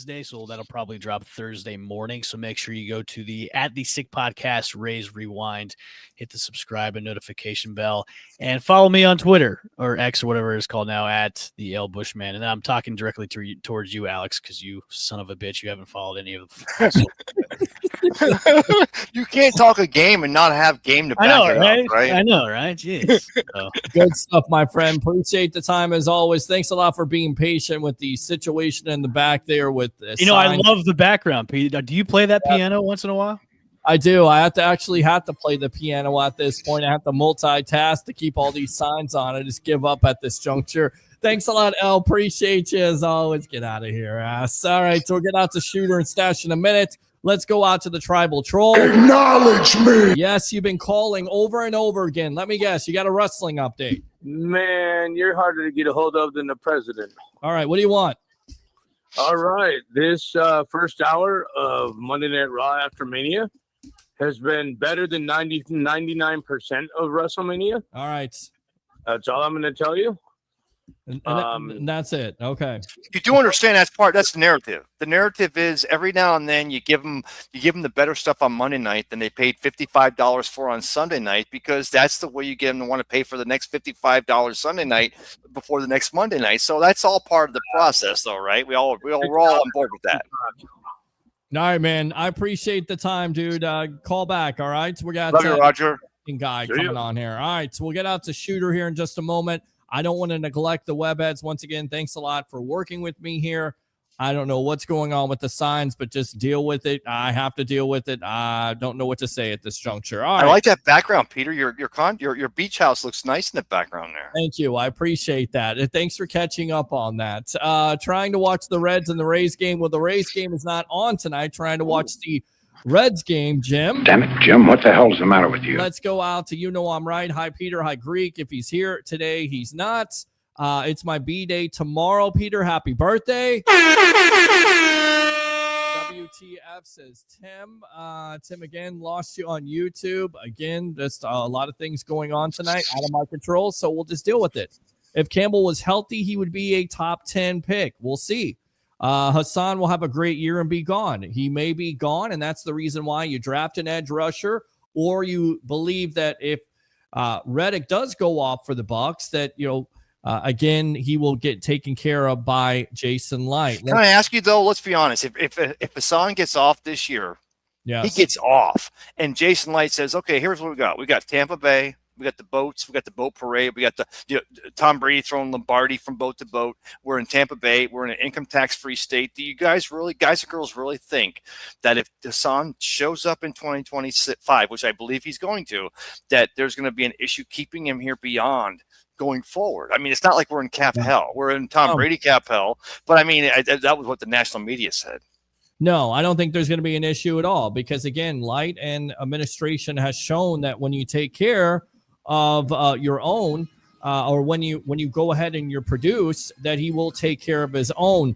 Wednesday, so that'll probably drop Thursday morning. So make sure you go to the Sick Podcast, Raise Rewind, hit the subscribe and notification bell, and follow me on Twitter or X or whatever it's called now at the L Bushman. And I'm talking directly towards you, Alex, because you son of a bitch, you haven't followed any of the. You can't talk a game and not have game to back it up, right? I know, right? Jeez. So. Good stuff, my friend. Appreciate the time as always. Thanks a lot for being patient with the situation in the back there with this. I love the background, Pete. Do you play that piano once in a while? I do. I have to play the piano at this point. I have to multitask to keep all these signs on. I just give up at this juncture. Thanks a lot, El. Appreciate you as always. Get out of here, ass. All right, so we'll get out to Shooter and Stash in a minute. Let's go out to the Tribal Troll. Acknowledge me. Yes, you've been calling over and over again. Let me guess. You got a wrestling update. Man, you're harder to get a hold of than the president. All right, what do you want? All right, this first hour of Monday Night Raw after Mania has been better than 99% of WrestleMania. All right. That's all I'm going to tell you. And that's it. Okay. You do understand that's the narrative. The narrative is every now and then you give them the better stuff on Monday night than they paid $55 for on Sunday night, because that's the way you get them to want to pay for the next $55 Sunday night before the next Monday night. So that's all part of the process, though, right? We're all on board with that. All right, man. I appreciate the time, dude. Call back. All right. We got Love you, Roger. Guy coming on here. All right. So we'll get out to Shooter here in just a moment. I don't want to neglect the web ads. Once again, thanks a lot for working with me here. I don't know what's going on with the signs, but just deal with it. I have to deal with it. I don't know what to say at this juncture. All right. I like that background, Peter. Your beach house looks nice in the background there. Thank you. I appreciate that. And thanks for catching up on that. Trying to watch the Reds and the Rays game. Well, the Rays game is not on tonight. Trying to watch the Reds game, Jim. Damn it, Jim. What the hell's the matter with you? Let's go out to I'm right. Hi, Peter. Hi, Greek. If he's here today, he's not. It's my B-Day tomorrow, Peter. Happy birthday. WTF, says Tim. Tim, again, lost you on YouTube. Again, just a lot of things going on tonight out of my control, so we'll just deal with it. If Campbell was healthy, he would be a top 10 pick. We'll see. Hassan will have a great year and be gone. He may be gone, and that's the reason why you draft an edge rusher, or you believe that if Reddick does go off for the Bucs, that, again, he will get taken care of by Jason Light. Can I ask you, though, let's be honest, if Hassan gets off this year, yes, he gets off, and Jason Light says, okay, here's what we got. We got Tampa Bay. We got the boats. We got the boat parade. We got the Tom Brady throwing Lombardi from boat to boat. We're in Tampa Bay. We're in an income tax-free state. Do you guys and girls really think that if Hassan shows up in 2025, which I believe he's going to, that there's going to be an issue keeping him here beyond going forward? I mean, it's not like we're in cap hell. We're in Tom Brady cap hell. But, I mean, that was what the national media said. No, I don't think there's going to be an issue at all because, again, Light and administration has shown that when you take care of your own, or when you go ahead and you produce, that he will take care of his own.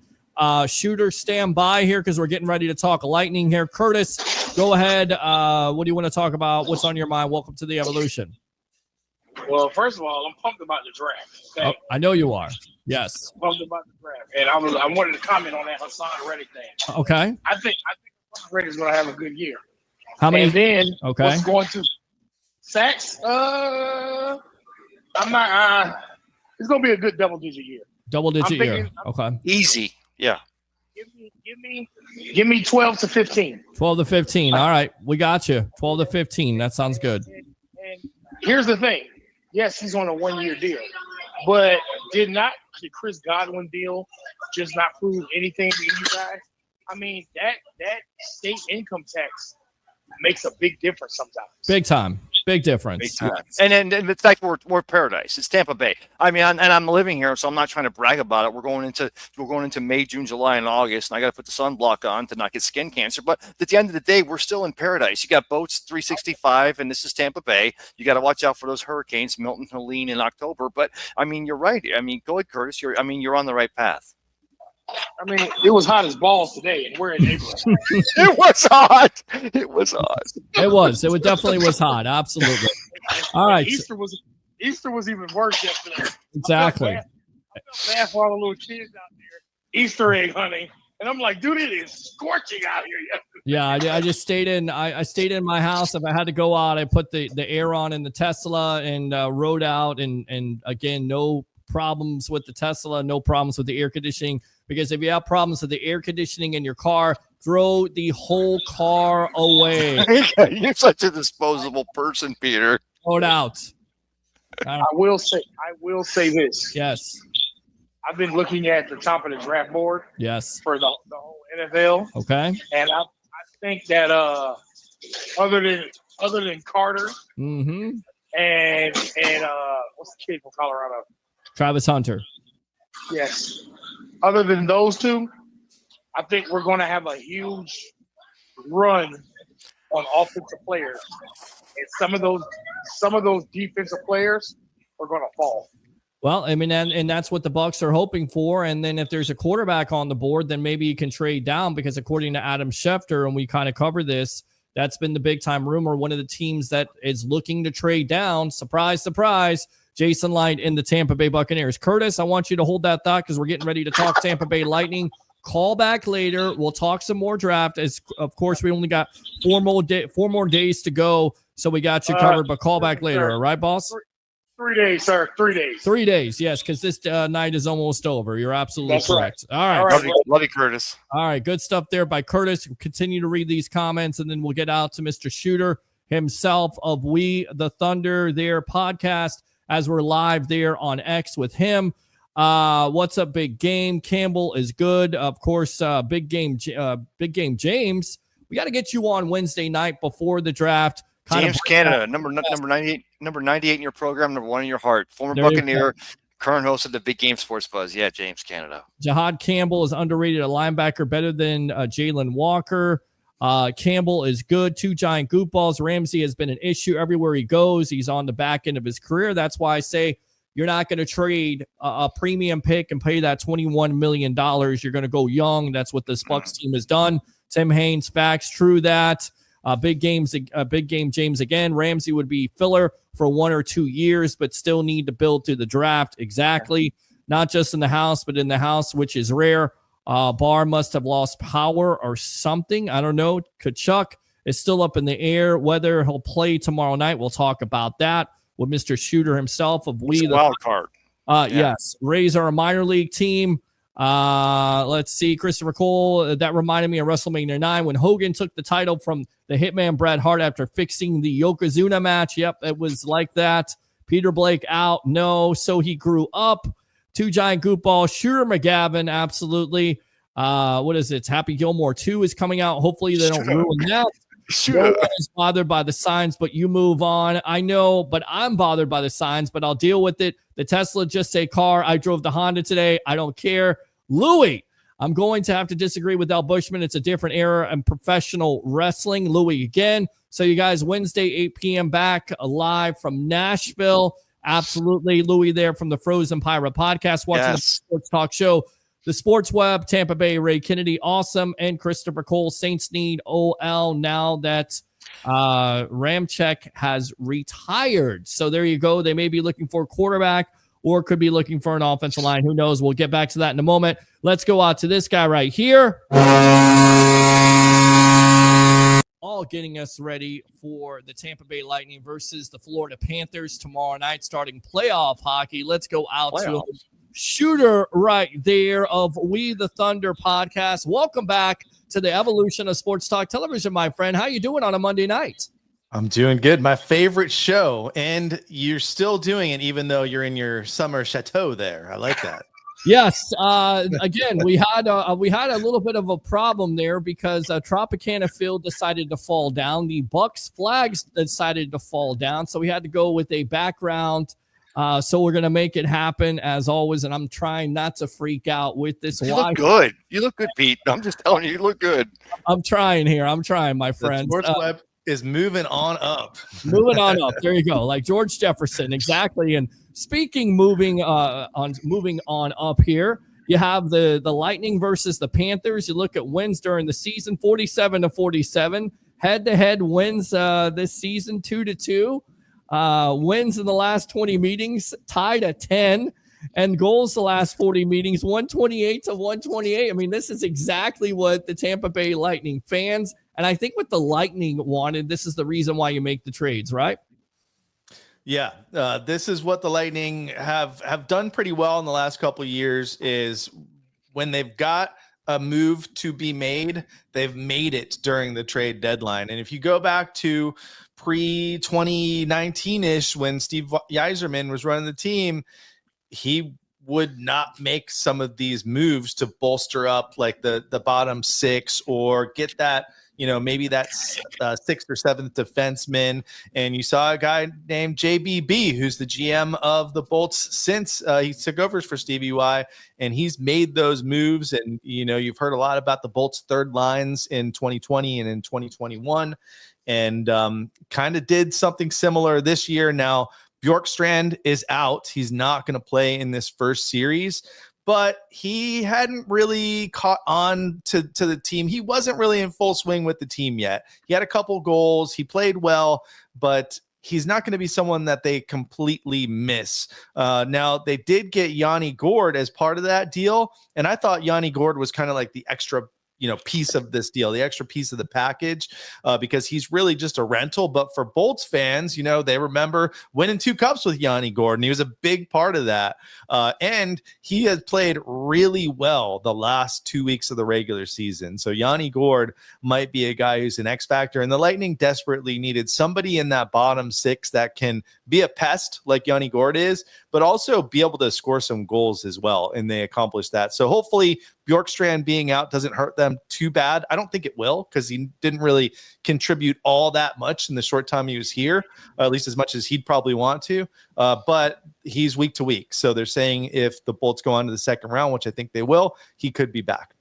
Shooter, stand by here because we're getting ready to talk lightning here. Curtis, go ahead. What do you want to talk about? What's on your mind? Welcome to the Evolution. Well, first of all, I'm pumped about the draft. Okay? I know you are. Yes. Pumped about the draft, and I wanted to comment on that Hassan Reddick thing. Okay. I think Hassan Reddick is going to have a good year. How many? And then what's going to sacks? I'm not. It's going to be a good double-digit year. Double-digit year. Okay. Easy. Yeah. Give me 12 to 15. 12 to 15. All right, we got you. 12 to 15. That sounds good. And here's the thing. Yes, he's on a one-year deal, but did Chris Godwin deal just not prove anything to you guys? I mean, that state income tax makes a big difference sometimes. Big time. Big difference. Big time. And it's like we're paradise. It's Tampa Bay. I mean, and I'm living here, so I'm not trying to brag about it. We're going into May, June, July, and August, and I got to put the sunblock on to not get skin cancer. But at the end of the day, we're still in paradise. You got boats 365, and this is Tampa Bay. You got to watch out for those hurricanes, Milton, Helene in October. But I mean, you're right. I mean, go ahead, Curtis. You're on the right path. I mean, it was hot as balls today, and we're in April. It was hot. It was hot. It was. It definitely was hot. Absolutely. All right. Easter was even worse yesterday. Exactly. I felt bad for all the little kids out there. Easter egg hunting, And I'm like, dude, it is scorching out here. Yeah, I just stayed in. I stayed in my house. If I had to go out, I put the air on in the Tesla and rode out. And again, no problems with the Tesla, no problems with the air conditioning. Because if you have problems with the air conditioning in your car, throw the whole car away. You're such a disposable person, Peter. Throw it out. I will say this. Yes. I've been looking at the top of the draft board Yes. for the whole NFL, Okay. and I think that other than Carter Mm-hmm. and what's the kid from Colorado? Travis Hunter. Yes. Other than those two, I think we're going to have a huge run on offensive players, and some of those defensive players are going to fall. Well, I mean, and that's what the Bucs are hoping for. And then if there's a quarterback on the board, then maybe you can trade down, because according to Adam Schefter, and we kind of cover this, that's been the big time rumor. One of the teams that is looking to trade down, surprise, surprise, Jason Light in the Tampa Bay Buccaneers. Curtis, I want you to hold that thought because we're getting ready to talk Tampa Bay Lightning. Call back later. We'll talk some more draft. As of course, we only got four more days to go, so we got you covered. But call back later, all right, boss? 3 days, sir. 3 days. 3 days, yes, because this night is almost over. You're absolutely That's correct. right. All right. All right. Love you, Curtis. All right, good stuff there by Curtis. Continue to read these comments, and then we'll get out to Mr. Shooter himself of We the Thunder, their podcast, as we're live there on X with him. What's up, Big Game? Campbell is good. Of course, Big Game James. We got to get you on Wednesday night before the draft. James Canada, number 98 in your program, number 1 in your heart. Former Buccaneer, current host of the Big Game Sports Buzz. Yeah, James Canada. Jihad Campbell is underrated, a linebacker, better than Jalen Walker. Campbell is good. 2 giant goop balls. Ramsey has been an issue everywhere he goes. He's on the back end of his career. That's why I say you're not going to trade a premium pick and pay that $21 million. You're going to go young. That's what this Bucs team has done. Tim Haynes, facts, true that. Big game James again. Ramsey would be filler for 1 or 2 years, but still need to build through the draft. Exactly. Not just in the house, but in the house, which is rare. Barr must have lost power or something. I don't know. Kachuk is still up in the air. Whether he'll play tomorrow night, we'll talk about that with Mr. Shooter himself of We the wild card. Yes. Rays are a minor league team. Let's see. Christopher Cole, that reminded me of WrestleMania 9 when Hogan took the title from the Hitman Bret Hart after fixing the Yokozuna match. Yep, it was like that. Peter Blake out. No. So he grew up. 2 giant goop balls. Shooter McGavin, absolutely. What is it? Happy Gilmore 2 is coming out. Hopefully they don't ruin that. No one is bothered by the signs, but you move on. I know, but I'm bothered by the signs, but I'll deal with it. The Tesla just say car. I drove the Honda today. I don't care. Louis, I'm going to have to disagree with Al Bushman. It's a different era in professional wrestling. Louis again. So you guys, Wednesday, 8 p.m. back live from Nashville. Absolutely. Louis there from the Frozen Pirate podcast, watching the Sports Talk Show. The Sports Web, Tampa Bay, Ray Kennedy, awesome. And Christopher Cole, Saints need OL now that Ramczyk has retired. So there you go. They may be looking for a quarterback or could be looking for an offensive line. Who knows? We'll get back to that in a moment. Let's go out to this guy right here. All getting us ready for the Tampa Bay Lightning versus the Florida Panthers tomorrow night, starting playoff hockey. Let's go out to Shooter right there of We the Thunder podcast. Welcome back to the evolution of Sports Talk Television, my friend. How you doing on a Monday night? I'm doing good. My favorite show, and you're still doing it even though you're in your summer chateau there. I like that. Yes. Again, we had a little bit of a problem there because Tropicana Field decided to fall down. The Bucs flags decided to fall down, so we had to go with a background. So we're gonna make it happen as always, and I'm trying not to freak out with this. You look good. You look good, Pete. I'm just telling you, you look good. I'm trying here. I'm trying, my friend. Sports Web is moving on up. Moving on up. There you go. Like George Jefferson, exactly. And speaking moving on up here, you have the Lightning versus the Panthers. You look at wins during the season, 47-47. Head-to-head wins this season, 2-2. Wins in the last 20 meetings, tied at 10. And goals the last 40 meetings, 128 to 128. I mean, this is exactly what the Tampa Bay Lightning fans, and I think what the Lightning wanted, this is the reason why you make the trades, right? Yeah, this is what the Lightning have done pretty well in the last couple of years, is when they've got a move to be made, they've made it during the trade deadline. And if you go back to pre-2019-ish, when Steve Yzerman was running the team, he would not make some of these moves to bolster up like the bottom six or get that, maybe that sixth or seventh defenseman. And you saw a guy named JBB, who's the GM of the Bolts since he took over for Stevie Y, and he's made those moves. And, you've heard a lot about the Bolts third lines in 2020 and in 2021, and kind of did something similar this year. Now, Bjorkstrand is out. He's not going to play in this first series, but he hadn't really caught on to the team. He wasn't really in full swing with the team yet. He had a couple goals. He played well, but he's not going to be someone that they completely miss. Now, they did get Yanni Gourde as part of that deal, and I thought Yanni Gourde was kind of like the extra piece of this deal, the extra piece of the package, because he's really just a rental. But for Bolts fans, they remember winning 2 cups with Yanni Gourde, and he was a big part of that. And he has played really well the last 2 weeks of the regular season. So Yanni Gourde might be a guy who's an X factor, and the Lightning desperately needed somebody in that bottom six that can be a pest like Yanni Gourde is, but also be able to score some goals as well. And they accomplished that. So hopefully Bjorkstrand being out doesn't hurt them too bad. I don't think it will, because he didn't really contribute all that much in the short time he was here, at least as much as he'd probably want to. But he's week to week. So they're saying if the Bolts go on to the second round, which I think they will, he could be back.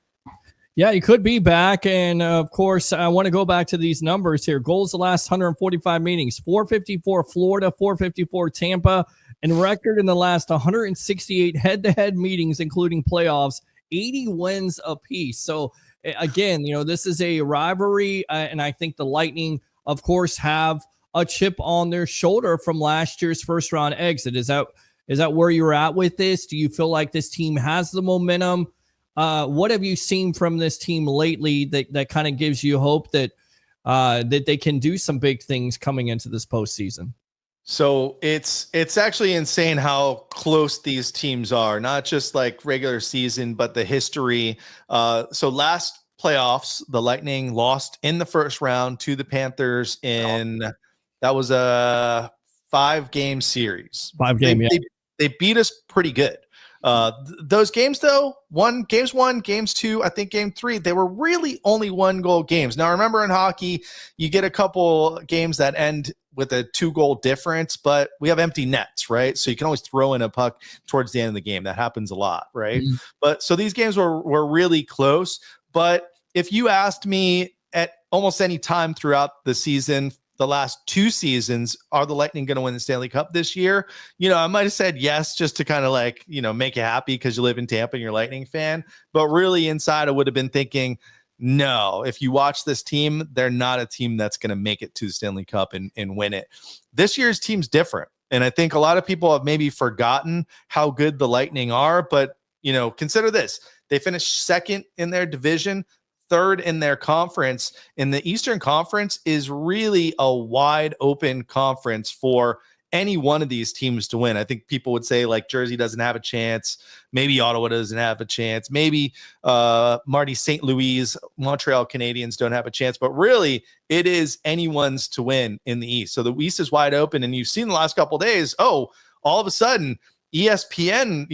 Yeah, he could be back. And of course, I want to go back to these numbers here. Goals the last 145 meetings, 454 Florida, 454 Tampa, and record in the last 168 head-to-head meetings, including playoffs, 80 wins apiece. So again, this is a rivalry, and I think the Lightning, of course, have a chip on their shoulder from last year's first round exit. Is that where you're at with this? Do you feel like this team has the momentum? What have you seen from this team lately that kind of gives you hope that they can do some big things coming into this postseason? So it's actually insane how close these teams are, not just like regular season, but the history. So last playoffs, the Lightning lost in the first round to the Panthers that was a 5-game series. They beat us pretty good. Those games, though, games 1, games 2, I think game 3, they were really only 1-goal games. Now, remember, in hockey, you get a couple games that end with a 2-goal difference, but we have empty nets, right? So you can always throw in a puck towards the end of the game. That happens a lot, right? Mm-hmm. But so these games were really close. But if you asked me at almost any time throughout the season, the last 2 seasons, are the Lightning going to win the Stanley Cup this year? I might have said yes, just to kind of like, make you happy because you live in Tampa and you're a Lightning fan. But really inside, I would have been thinking, no, if you watch this team, they're not a team that's going to make it to the Stanley Cup and win it. This year's team's different. And I think a lot of people have maybe forgotten how good the Lightning are. But, consider this. They finished second in their division, third in their conference. In the Eastern Conference is really a wide open conference for any one of these teams to win. I think people would say like Jersey doesn't have a chance. Maybe Ottawa doesn't have a chance. Maybe Marty St. Louis, Montreal Canadiens don't have a chance. But really, it is anyone's to win in the East. So the East is wide open. And you've seen the last couple of days, all of a sudden, ESPN,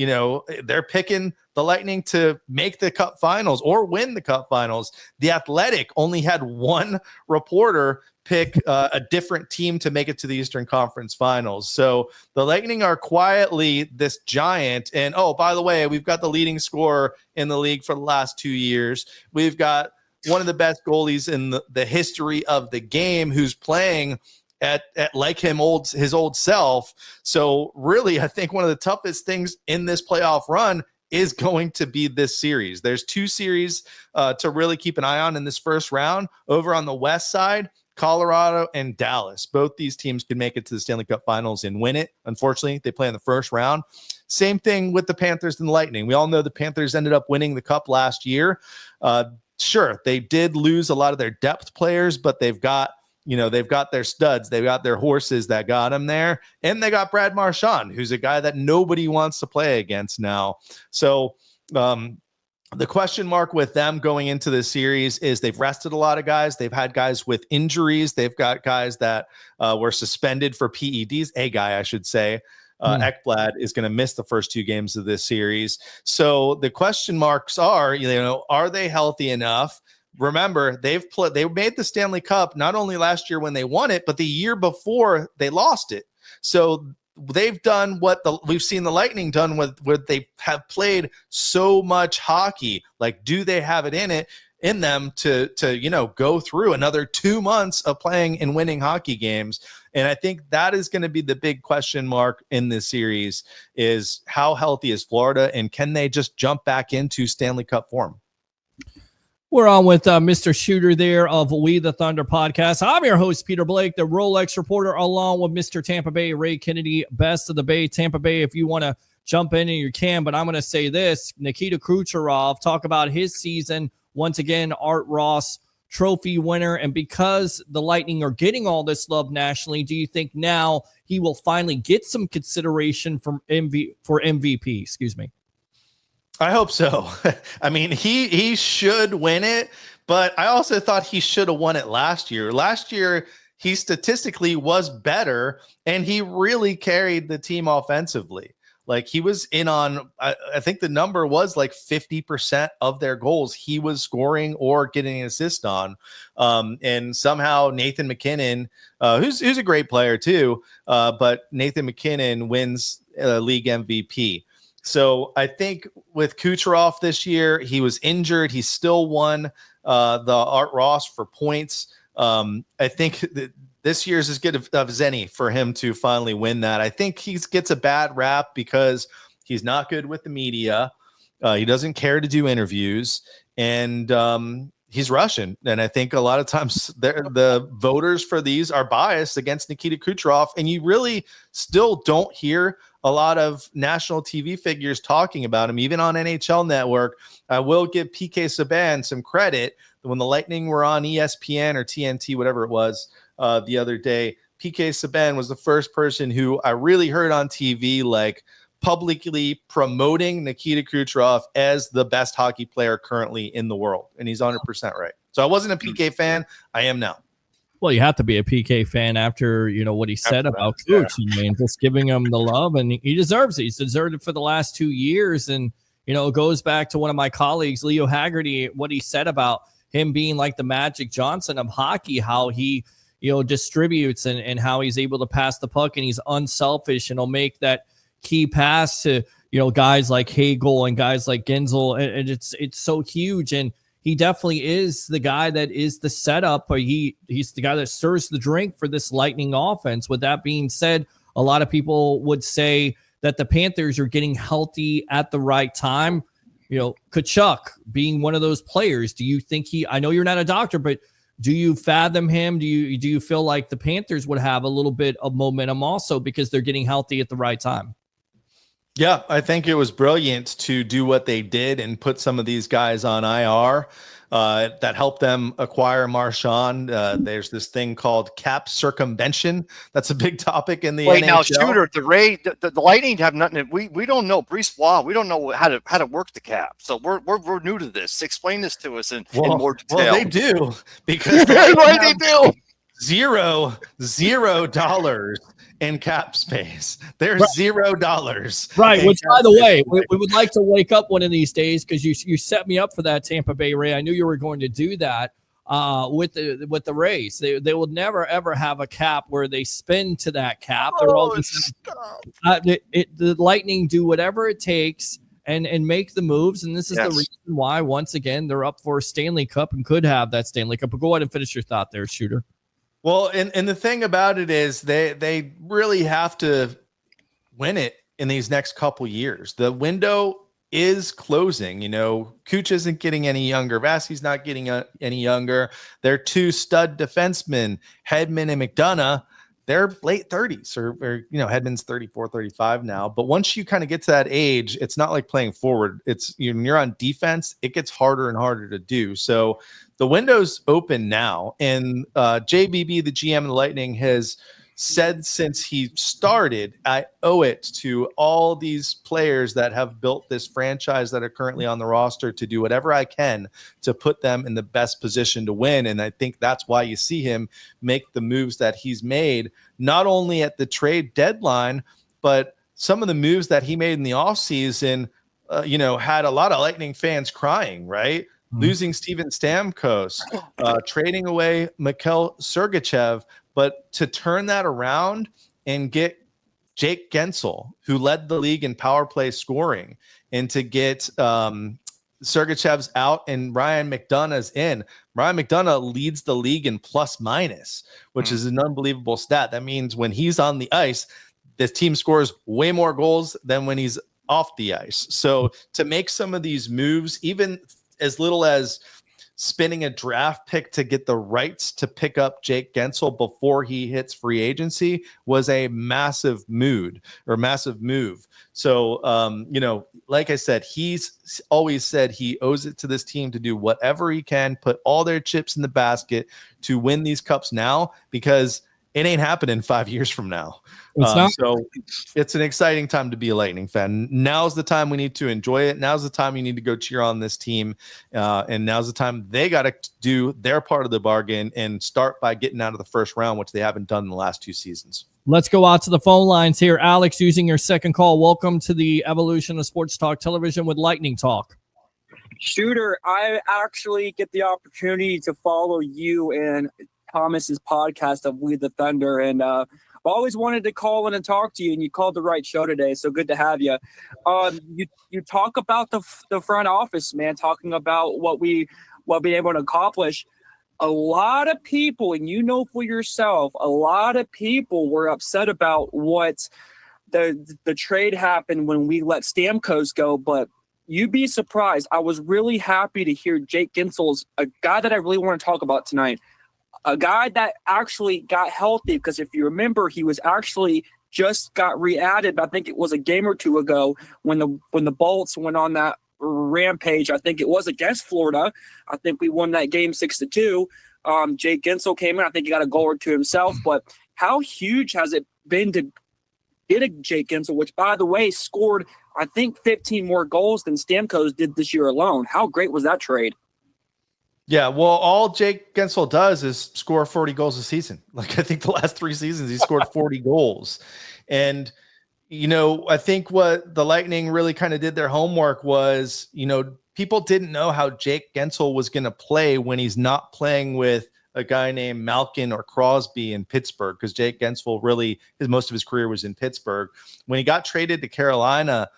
they're picking the Lightning to make the Cup Finals or win the Cup Finals. The Athletic only had one reporter pick a different team to make it to the Eastern Conference Finals. So the Lightning are quietly this giant. And, by the way, we've got the leading scorer in the league for the last 2 years. We've got one of the best goalies in the history of the game who's playing at like his old self. So really, I think one of the toughest things in this playoff run is going to be this series. There's 2 series to really keep an eye on in this first round. Over on the west side, Colorado and Dallas. Both these teams could make it to the Stanley Cup Finals and win it. Unfortunately, they play in the first round. Same thing with the Panthers and the Lightning. We all know the Panthers ended up winning the Cup last year. Sure, they did lose a lot of their depth players, but they've got their studs. They've got their horses that got them there. And they got Brad Marchand, who's a guy that nobody wants to play against now. So the question mark with them going into the series is they've rested a lot of guys. They've had guys with injuries. They've got guys that were suspended for PEDs. A guy, I should say. Ekblad is going to miss the first 2 games of this series. So the question marks are, are they healthy enough? Remember, they made the Stanley Cup not only last year when they won it, but the year before they lost it. So they've done what we've seen the Lightning done where they have played so much hockey. Like, do they have it in them to go through another 2 months of playing and winning hockey games? And I think that is going to be the big question mark in this series, is how healthy is Florida, and can they just jump back into Stanley Cup form? We're on with Mr. Shooter there of We the Thunder podcast. I'm your host, Peter Blake, the Rolex reporter, along with Mr. Tampa Bay, Ray Kennedy, best of the Bay. Tampa Bay, if you want to jump in and you can, but I'm going to say this. Nikita Kucherov, talk about his season. Once again, Art Ross trophy winner. And because the Lightning are getting all this love nationally, do you think now he will finally get some consideration for MVP? Excuse me. I hope so. I mean, he should win it, but I also thought he should have won it last year. Last year, he statistically was better, and he really carried the team offensively. Like, he was in on, I think the number was like 50% of their goals he was scoring or getting an assist on. And somehow Nathan MacKinnon, who's a great player too, but Nathan MacKinnon wins league MVP. So I think with Kucherov this year, he was injured. He still won the Art Ross for points. I think that this year's as good of Zenny for him to finally win that. I think he gets a bad rap because he's not good with the media. He doesn't care to do interviews, and he's Russian. And I think a lot of times the voters for these are biased against Nikita Kucherov, and you really still don't hear a lot of national TV figures talking about him, even on NHL Network. I will give PK Subban some credit. When the Lightning were on ESPN or TNT, whatever it was, the other day, PK Subban was the first person who I really heard on TV, like, publicly promoting Nikita Kucherov as the best hockey player currently in the world. And he's 100% right. So I wasn't a PK fan. I am now. Well, you have to be a PK fan after, what he said about Cooch. I mean, just giving him the love, and he deserves it. He's deserved it for the last 2 years. And, it goes back to one of my colleagues, Leo Haggerty, what he said about him being like the Magic Johnson of hockey, how he, distributes and how he's able to pass the puck, and he's unselfish, and he'll make that key pass to, guys like Hagel and guys like Gensel. And it's so huge. And he definitely is the guy that is the setup, or he's the guy that stirs the drink for this Lightning offense. With that being said, a lot of people would say that the Panthers are getting healthy at the right time. Tkachuk being one of those players. Do you think I know you're not a doctor, but do you fathom him? Do you feel like the Panthers would have a little bit of momentum also because they're getting healthy at the right time? Yeah, I think it was brilliant to do what they did and put some of these guys on IR. That helped them acquire Marchand. There's this thing called cap circumvention. That's a big topic in the NHL. Now, Shooter, the Lightning have nothing. We don't know Brice Bois. We don't know how to work the cap. So we're new to this. Explain this to us in more detail. Well, they do, because they do. $0 in cap space. There's $0. Right. Which, by the way, we would like to wake up one of these days, because you set me up for that, Tampa Bay Ray. I knew you were going to do that with the Rays. They will never ever have a cap where they spin to that cap. They're all just, the Lightning do whatever it takes and make the moves. And this is the reason why, once again, they're up for a Stanley Cup and could have that Stanley Cup. But go ahead and finish your thought there, Shooter. Well, and the thing about it is they really have to win it in these next couple years. The window is closing. You know, Cooch isn't getting any younger. Vasquez not getting any younger. They're two stud defensemen, Hedman and McDonough. They're late 30s or you know, Hedman's 34, 35 now. But once you kind of get to that age, it's not like playing forward. It's when you're on defense, it gets harder and harder to do. So the window's open now. And JBB, the GM of the Lightning, has said since he started, I owe it to all these players that have built this franchise that are currently on the roster to do whatever I can to put them in the best position to win. And I think that's why you see him make the moves that he's made, not only at the trade deadline, but some of the moves that he made in the offseason, you know, had a lot of Lightning fans crying, right? Losing Steven Stamkos, trading away Mikhail Sergachev, but to turn that around and get Jake Gensel, who led the league in power play scoring, and to get Sergachev's out and Ryan McDonough's in. Ryan McDonough leads the league in plus minus, which is an unbelievable stat. That means when he's on the ice, the team scores way more goals than when he's off the ice. So to make some of these moves, even as little as spending a draft pick to get the rights to pick up Jake Gensel before he hits free agency, was a massive move. So, you know, like I said, he's always said he owes it to this team to do whatever he can, put all their chips in the basket to win these cups now, because it ain't happening 5 years from now. So it's an exciting time to be a Lightning fan. Now's the time we need to enjoy it. Now's the time you need to go cheer on this team. And now's the time they got to do their part of the bargain and start by getting out of the first round, which they haven't done in the last 2 seasons. Let's go out to the phone lines here. Alex, using your second call. Welcome to the evolution of sports talk television with Lightning Talk. Shooter, I actually get the opportunity to follow you and Thomas's podcast of We the Thunder, and I've always wanted to call in and talk to you, and you called the right show today, so good to have you. You talk about the front office, man, talking about what we've been able to accomplish. A lot of people, and you know for yourself, a lot of people were upset about what the trade happened when we let Stamkos go, but you'd be surprised. I was really happy to hear Jake Gensel's a guy that I really want to talk about tonight. A guy that actually got healthy, because if you remember, he was actually just got re-added. I think it was a game or two ago when the Bolts went on that rampage. I think it was against Florida. I think we won that game 6-2. Jake Gensel came in. I think he got a goal or two himself. But how huge has it been to get a Jake Gensel, which, by the way, scored, I think, 15 more goals than Stamkos did this year alone? How great was that trade? Yeah, well, all Jake Gensel does is score 40 goals a season. Like, I think the last 3 seasons he scored 40 goals. And, you know, I think what the Lightning really kind of did their homework was, you know, people didn't know how Jake Gensel was going to play when he's not playing with a guy named Malkin or Crosby in Pittsburgh, because Jake Gensel really, most of his career was in Pittsburgh. When he got traded to Carolina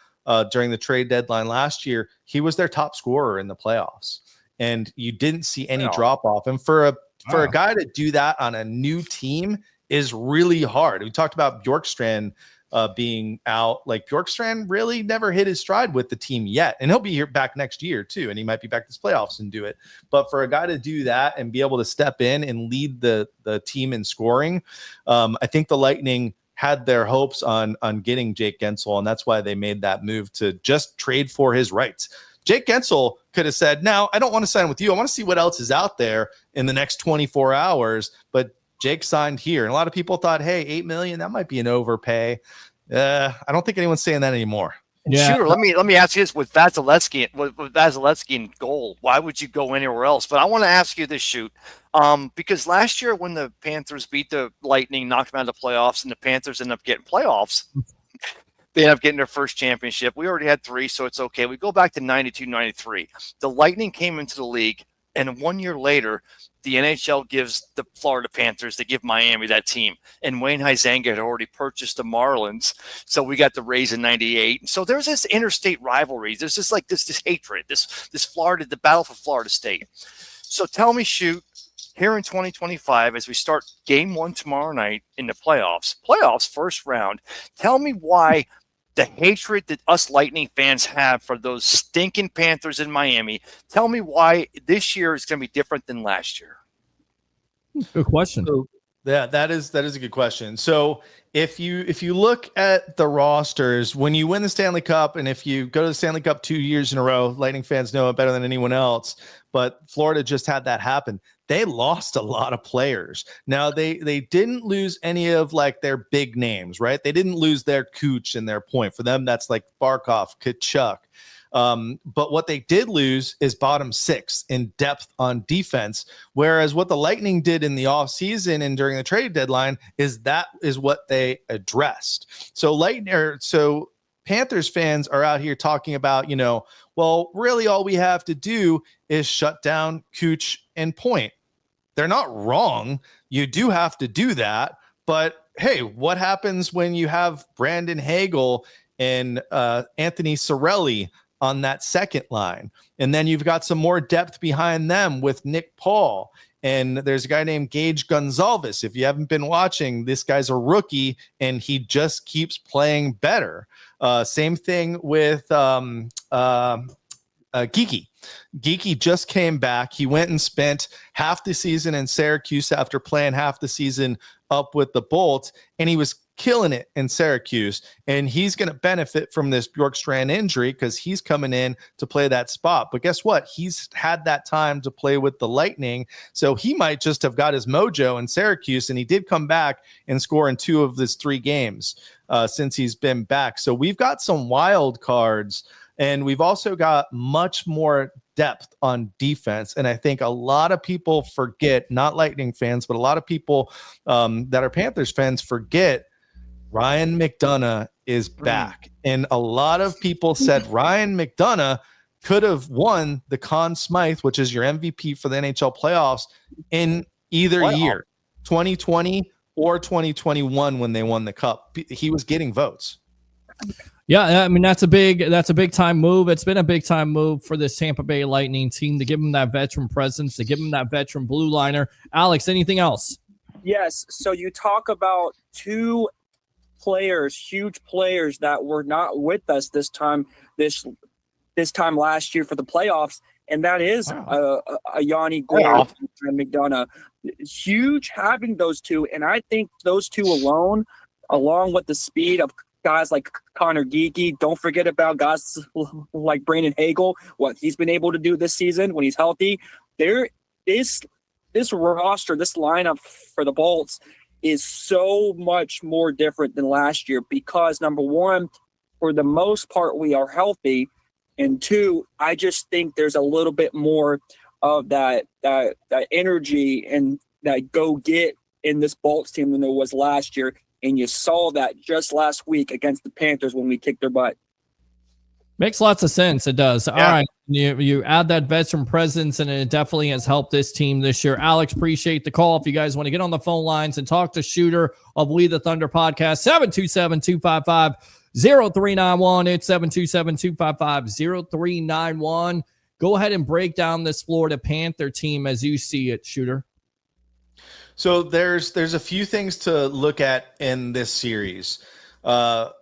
during the trade deadline last year, he was their top scorer in the playoffs. And you didn't see any drop off. And for a guy to do that on a new team is really hard. We talked about Bjorkstrand being out. Like, Bjorkstrand really never hit his stride with the team yet. And he'll be here back next year too. And he might be back this playoffs and do it. But for a guy to do that and be able to step in and lead the team in scoring, I think the Lightning had their hopes on getting Jake Gensel. And that's why they made that move to just trade for his rights. Jake Gensel could have said, no, I don't want to sign with you. I want to see what else is out there in the next 24 hours. But Jake signed here. And a lot of people thought, hey, $8 million, that might be an overpay. I don't think anyone's saying that anymore. Yeah. Sure. Let me ask you this: with Vasilevsky in goal, why would you go anywhere else? But I want to ask you this, Shoot, because last year when the Panthers beat the Lightning, knocked them out of the playoffs, and the Panthers ended up getting playoffs, they end up getting their first championship. We already had 3, so it's okay. We go back to 92, 93. The Lightning came into the league, and 1 year later, the NHL gives the Florida Panthers, they give Miami that team. And Wayne Huizenga had already purchased the Marlins, so we got the Rays in 98. And so there's this interstate rivalry. There's just like this hatred, this Florida, the battle for Florida State. So tell me, Shoot, here in 2025, as we start game 1 tomorrow night in the playoffs, first round, tell me why the hatred that us Lightning fans have for those stinking Panthers in Miami. Tell me why this year is going to be different than last year. Good question. So, yeah, that is a good question. So if you look at the rosters, when you win the Stanley Cup, and if you go to the Stanley Cup 2 years in a row, Lightning fans know it better than anyone else. But Florida just had that happen. They lost a lot of players. Now they didn't lose any of like their big names, right? They didn't lose their Cooch and their Point. For them, that's like Barkov, Kachuk. But what they did lose is bottom six in depth on defense. Whereas what the Lightning did in the offseason and during the trade deadline is what they addressed. So Panthers fans are out here talking about, well, really all we have to do is shut down Cooch and Point. They're not wrong. You do have to do that. But hey, what happens when you have Brandon Hagel and Anthony Cirelli on that second line? And then you've got some more depth behind them with Nick Paul. And there's a guy named Gage Gonzalez. If you haven't been watching, this guy's a rookie and he just keeps playing better. Same thing with Geeky. Geeky just came back. He went and spent half the season in Syracuse after playing half the season up with the Bolts, and he was killing it in Syracuse. And he's going to benefit from this Bjorkstrand injury because he's coming in to play that spot. But guess what? He's had that time to play with the Lightning, so he might just have got his mojo in Syracuse, and he did come back and score in 2 of his 3 games since he's been back. So we've got some wild cards. And we've also got much more depth on defense. And I think a lot of people forget, not Lightning fans, but a lot of people that are Panthers fans forget Ryan McDonagh is back. And a lot of people said Ryan McDonagh could have won the Conn Smythe, which is your MVP for the NHL playoffs, in either year, 2020 or 2021 when they won the Cup. He was getting votes. Yeah, I mean that's a big time move. It's been a big time move for this Tampa Bay Lightning team to give them that veteran presence, to give them that veteran blue liner. Alex, anything else? Yes. So you talk about 2 players, huge players that were not with us this time last year for the playoffs, and that is a Yanni Gourde and McDonagh. Huge having those 2, and I think those 2 alone, along with the speed of guys like Connor Geeky, don't forget about guys like Brandon Hagel, what he's been able to do this season when he's healthy. This roster, this lineup for the Bolts is so much more different than last year because, number one, for the most part, we are healthy. And 2, I just think there's a little bit more of that energy and that go get in this Bolts team than there was last year. And you saw that just last week against the Panthers when we kicked their butt. Makes lots of sense. It does. Yeah. All right. You add that veteran presence, and it definitely has helped this team this year. Alex, appreciate the call. If you guys want to get on the phone lines and talk to Shooter of We the Thunder podcast, 727-255-0391. It's 727-255-0391. Go ahead and break down this Florida Panther team as you see it, Shooter. So there's a few things to look at in this series. I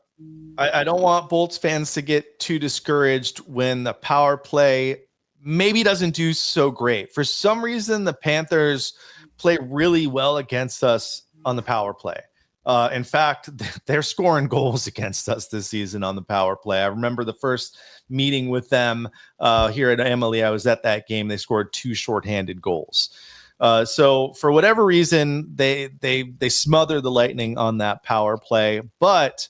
don't want Bolts fans to get too discouraged when the power play maybe doesn't do so great. For some reason, the Panthers play really well against us on the power play. In fact, they're scoring goals against us this season on the power play. I remember the first meeting with them here at Emily. I was at that game. They scored 2 shorthanded goals. So for whatever reason, they smother the Lightning on that power play. But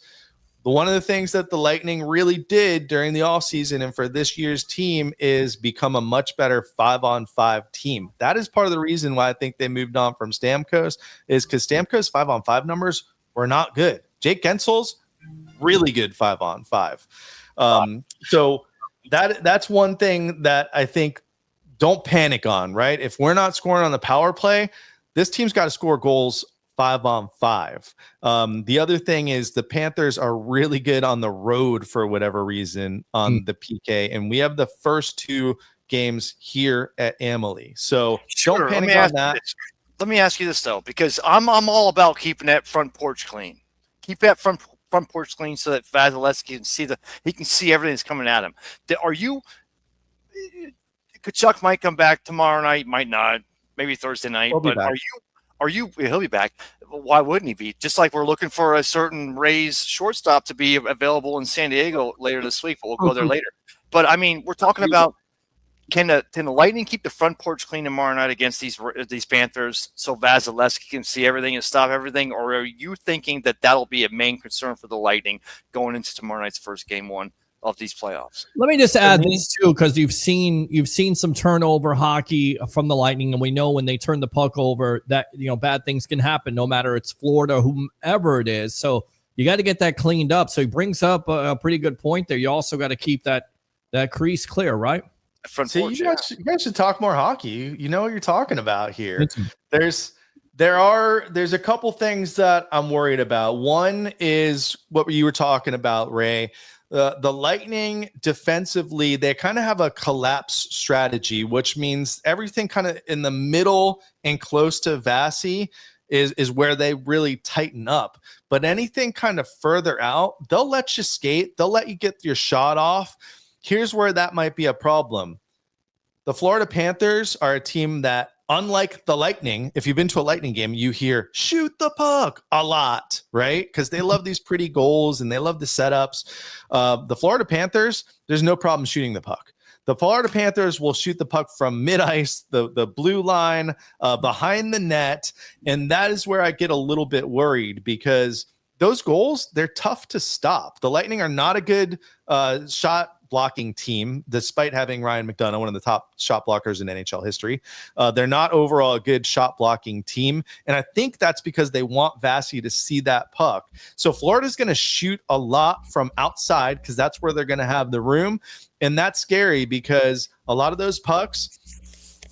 one of the things that the Lightning really did during the offseason and for this year's team is become a much better 5-on-5 team. That is part of the reason why I think they moved on from Stamkos, is because Stamkos' 5-on-5 numbers were not good. Jake Gensel's really good 5-on-5. So that's one thing that I think don't panic on, right? If we're not scoring on the power play, this team's got to score goals 5-on-5. The other thing is the Panthers are really good on the road for whatever reason on the PK, and we have the first 2 games here at Amalie. So don't panic on that. Let me ask you this though, because I'm all about keeping that front porch clean. Keep that front front porch clean so that Vasilevsky can see everything that's coming at him. Kachuk might come back tomorrow night, might not, maybe Thursday night. But he'll be back. Why wouldn't he be? Just like we're looking for a certain Rays shortstop to be available in San Diego later this week, but we'll go there later. But I mean, we're talking about can the Lightning keep the front porch clean tomorrow night against these Panthers so Vasilevsky can see everything and stop everything? Or are you thinking that that'll be a main concern for the Lightning going into tomorrow night's first game one of these playoffs? Let me just add this too, because you've seen some turnover hockey from the Lightning, and we know when they turn the puck over that bad things can happen, no matter it's Florida, whomever it is. So you got to get that cleaned up. So he brings up a pretty good point there. You also got to keep that crease clear, right? You guys should talk more hockey. You know what you're talking about here. There's a couple things that I'm worried about. One is what you were talking about, Ray. The Lightning defensively, they kind of have a collapse strategy, which means everything kind of in the middle and close to Vasi is where they really tighten up. But anything kind of further out, they'll let you skate. They'll let you get your shot off. Here's where that might be a problem. The Florida Panthers are a team that, unlike the Lightning, if you've been to a Lightning game, you hear shoot the puck a lot, right? Because they love these pretty goals and they love the setups. The Florida Panthers, there's no problem shooting the puck. The Florida Panthers will shoot the puck from mid-ice, the blue line, behind the net. And that is where I get a little bit worried because those goals, they're tough to stop. The Lightning are not a good shot blocking team, despite having Ryan McDonagh, one of the top shot blockers in NHL history. They're not overall a good shot blocking team. And I think that's because they want Vasi to see that puck. So Florida's going to shoot a lot from outside because that's where they're going to have the room. And that's scary because a lot of those pucks,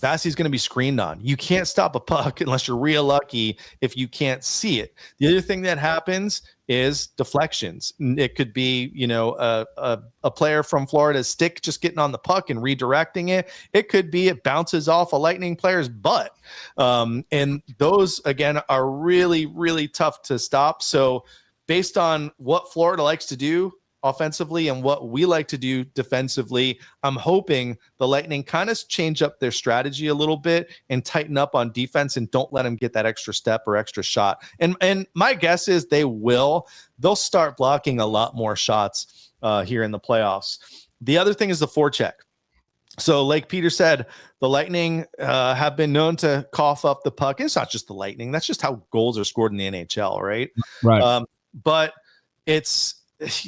Vasi's going to be screened on. You can't stop a puck unless you're real lucky if you can't see it. The other thing that happens is deflections. It could be, a player from Florida's stick just getting on the puck and redirecting it. It could be it bounces off a Lightning player's butt. And those, again, are really, really tough to stop. So based on what Florida likes to do offensively and what we like to do defensively, I'm hoping the Lightning kind of change up their strategy a little bit and tighten up on defense and don't let them get that extra step or extra shot. And my guess is they'll start blocking a lot more shots here in the playoffs. The other thing is the forecheck. So like Peter said, the Lightning have been known to cough up the puck. It's not just the Lightning. That's just how goals are scored in the NHL, right? Right. But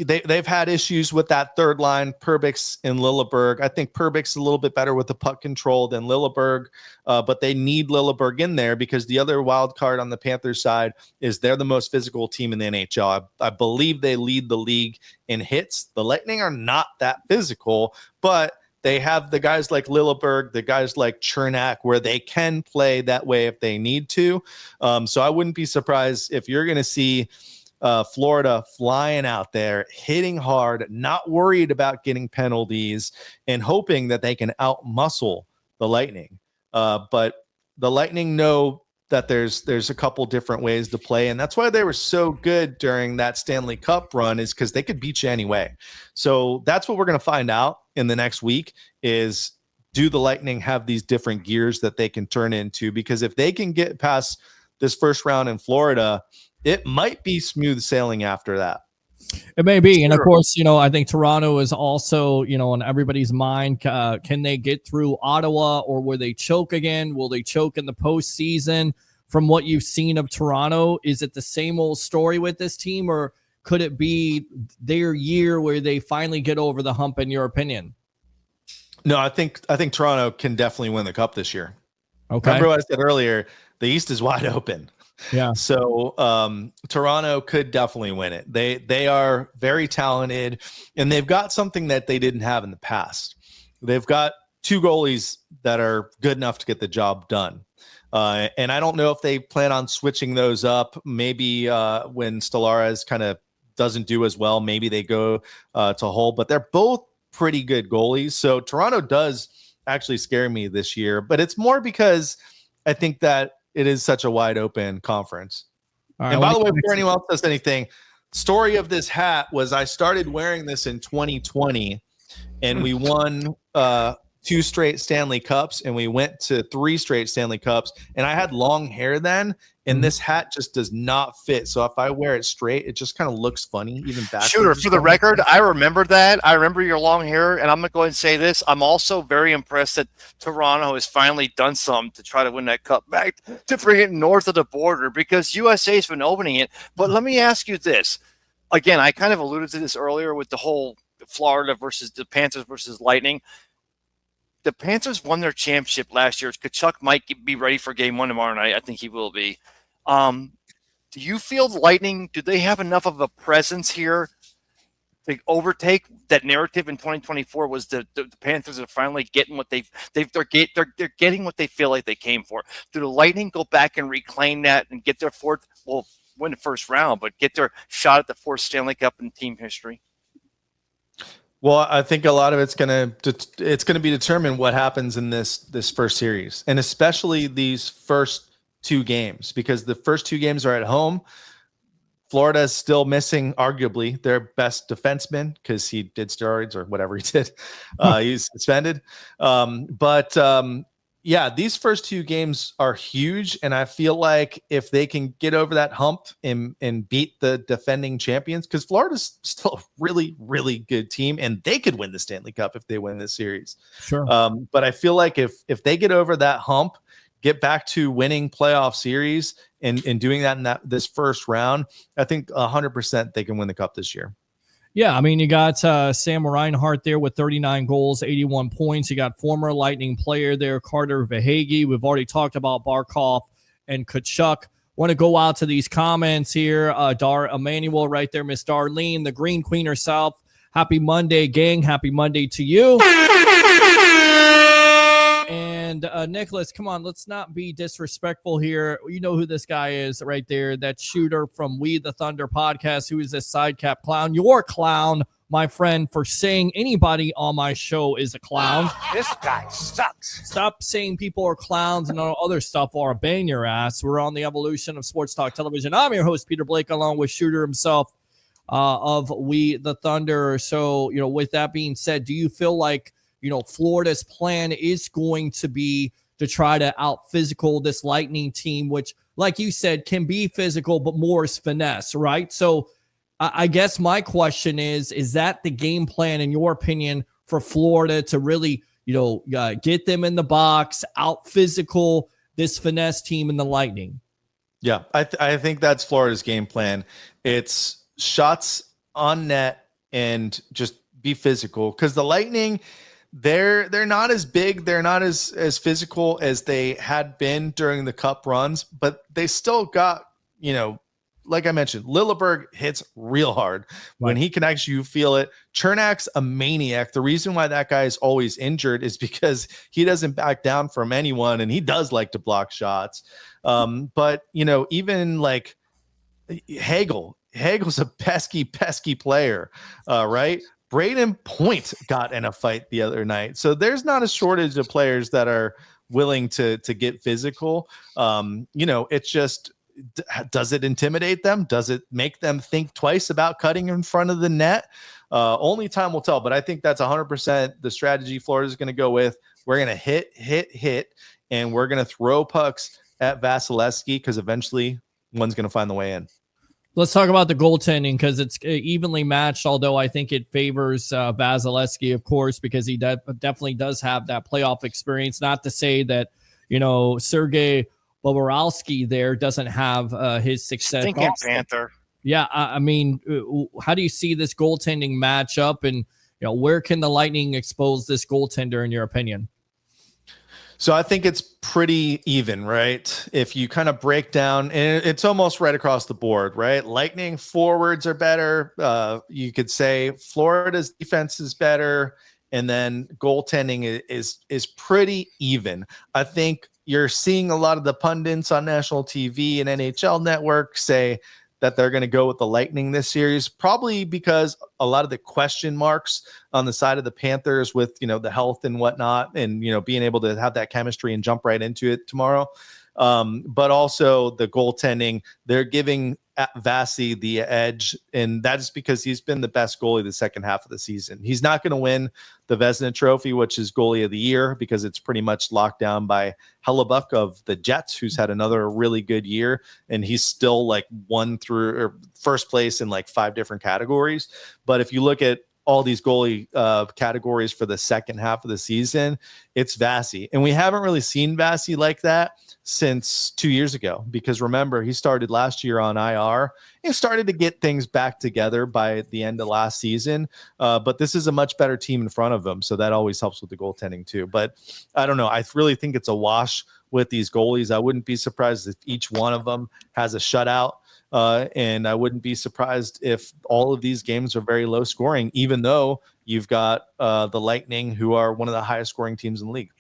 they've had issues with that third line, Perbix and Lilleberg. I think Perbix is a little bit better with the puck control than Lilleberg, but they need Lilleberg in there because the other wild card on the Panthers side is they're the most physical team in the NHL. I believe they lead the league in hits. The Lightning are not that physical, but they have the guys like Lilleberg, the guys like Chernak, where they can play that way if they need to. So I wouldn't be surprised if you're going to see Florida flying out there, hitting hard, not worried about getting penalties, and hoping that they can outmuscle the Lightning. But the Lightning know that there's a couple different ways to play, and that's why they were so good during that Stanley Cup run, is because they could beat you anyway. So that's what we're going to find out in the next week is, do the Lightning have these different gears that they can turn into? Because if they can get past this first round in Florida, it might be smooth sailing after that. It may be. And of course, I think Toronto is also, on everybody's mind. Can they get through Ottawa, or will they choke again? Will they choke in the postseason? From what you've seen of Toronto, is it the same old story with this team, or could it be their year where they finally get over the hump, in your opinion? No, I think Toronto can definitely win the cup this year. Okay. Remember what I said earlier, the East is wide open. Yeah. So Toronto could definitely win it. They are very talented, and they've got something that they didn't have in the past. They've got two goalies that are good enough to get the job done. And I don't know if they plan on switching those up. Maybe when Stellares kind of doesn't do as well, maybe they go to Hull, but they're both pretty good goalies. So Toronto does actually scare me this year, but it's more because I think that it is such a wide open conference. All right, and by the way, before anyone else says anything, story of this hat was I started wearing this in 2020, and we won 2 straight Stanley Cups, and we went to 3 straight Stanley Cups. And I had long hair then, and this hat just does not fit. So if I wear it straight, it just kind of looks funny, even back. Shooter, for the record, I remember that. I remember your long hair, and I'm going to go ahead and say this. I'm also very impressed that Toronto has finally done something to try to win that cup back, to bring it north of the border, because USA has been opening it. But let me ask you this. Again, I kind of alluded to this earlier with the whole Florida versus the Panthers versus Lightning. The Panthers won their championship last year. Tkachuk might be ready for game 1 tomorrow night. I think he will be. Do you feel the Lightning, do they have enough of a presence here to overtake that narrative in 2024 was the Panthers are finally getting what they're getting what they feel like they came for? Do the Lightning go back and reclaim that and get their fourth, well, win the first round, but get their shot at the 4th Stanley Cup in team history? Well, I think a lot of it's gonna be determined what happens in this first series, and especially these first 2 games, because the first 2 games are at home. Florida is still missing arguably their best defenseman because he did steroids or whatever he did. He's suspended. Yeah, these first 2 games are huge, and I feel like if they can get over that hump and beat the defending champions, because Florida's still a really, really good team, and they could win the Stanley Cup if they win this series. Sure. But I feel like if they get over that hump, get back to winning playoff series and doing that in this first round, I think 100% they can win the cup this year. Yeah, I mean, you got Sam Reinhart there with 39 goals, 81 points. You got former Lightning player there, Carter Verhaeghe. We've already talked about Barkov and Tkachuk. Want to go out to these comments here. Dar Emanuel right there, Miss Darlene, the Green Queen herself. Happy Monday, gang. Happy Monday to you. And Nicholas, come on, let's not be disrespectful here. You know who this guy is right there, that Shooter from We the Thunder podcast, who is this sidecap clown. You're a clown, my friend, for saying anybody on my show is a clown. This guy sucks. Stop saying people are clowns and all other stuff, or I'll bang your ass. We're on the evolution of Sports Talk Television. I'm your host, Peter Blake, along with Shooter himself of We the Thunder. So, with that being said, do you feel like Florida's plan is going to be to try to out physical this Lightning team, which, like you said, can be physical, but more is finesse, right? So I guess my question is that the game plan, in your opinion, for Florida to really, get them in the box, out physical this finesse team in the Lightning? Yeah, I think that's Florida's game plan. It's shots on net and just be physical, because the Lightning, they're not as big, they're not as physical as they had been during the cup runs, but they still got, like I mentioned, Lilleberg hits real hard. When he connects, you feel it. Chernak's a maniac. The reason why that guy is always injured is because he doesn't back down from anyone, and he does like to block shots. But even like Hagel's a pesky player, right? Braden Point got in a fight the other night. So there's not a shortage of players that are willing to get physical. It's just, does it intimidate them? Does it make them think twice about cutting in front of the net? Only time will tell, but I think that's 100% the strategy Florida's going to go with. We're going to hit, and we're going to throw pucks at Vasilevsky, because eventually one's going to find the way in. Let's talk about the goaltending, because it's evenly matched, although I think it favors Vasilevsky, of course, because he definitely does have that playoff experience. Not to say that, Sergei Bobrovsky there doesn't have his success. Stinking Panther. Yeah, I mean, how do you see this goaltending matchup, and where can the Lightning expose this goaltender, in your opinion? So I think it's pretty even, right? If you kind of break down, and it's almost right across the board, right? Lightning forwards are better. You could say Florida's defense is better, and then goaltending is pretty even. I think you're seeing a lot of the pundits on national TV and NHL Network say that they're going to go with the Lightning this series, probably because a lot of the question marks on the side of the Panthers with, the health and whatnot, and, being able to have that chemistry and jump right into it tomorrow. But also the goaltending, they're giving Vasi the edge, and that is because he's been the best goalie the second half of the season. He's not going to win the Vezina Trophy, which is goalie of the year, because it's pretty much locked down by Hellebuck of the Jets, who's had another really good year, and he's still like first place in like 5 different categories. But if you look at all these goalie categories for the second half of the season, it's Vasi. And we haven't really seen Vasi like that since 2 years ago, because remember, he started last year on IR and started to get things back together by the end of last season. But this is a much better team in front of him, so that always helps with the goaltending too. But I don't know. I really think it's a wash with these goalies. I wouldn't be surprised if each one of them has a shutout. And I wouldn't be surprised if all of these games are very low scoring, even though you've got the Lightning, who are one of the highest scoring teams in the league.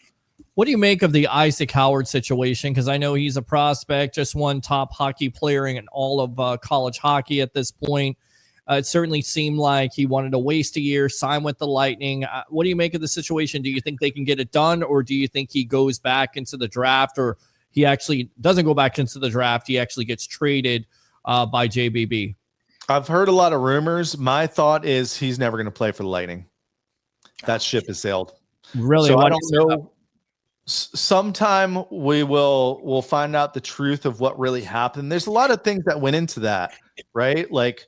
What do you make of the Isaac Howard situation? Because I know he's a prospect, just one top hockey player in all of college hockey at this point. It certainly seemed like he wanted to waste a year, sign with the Lightning. What do you make of the situation? Do you think they can get it done, or do you think he goes back into the draft, or he actually doesn't go back into the draft? He actually gets traded by JBB. I've heard a lot of rumors. My thought is he's never going to play for the Lightning. That ship has sailed. Really? So I don't know. Sometime we'll find out the truth of what really happened. There's a lot of things that went into that, right? Like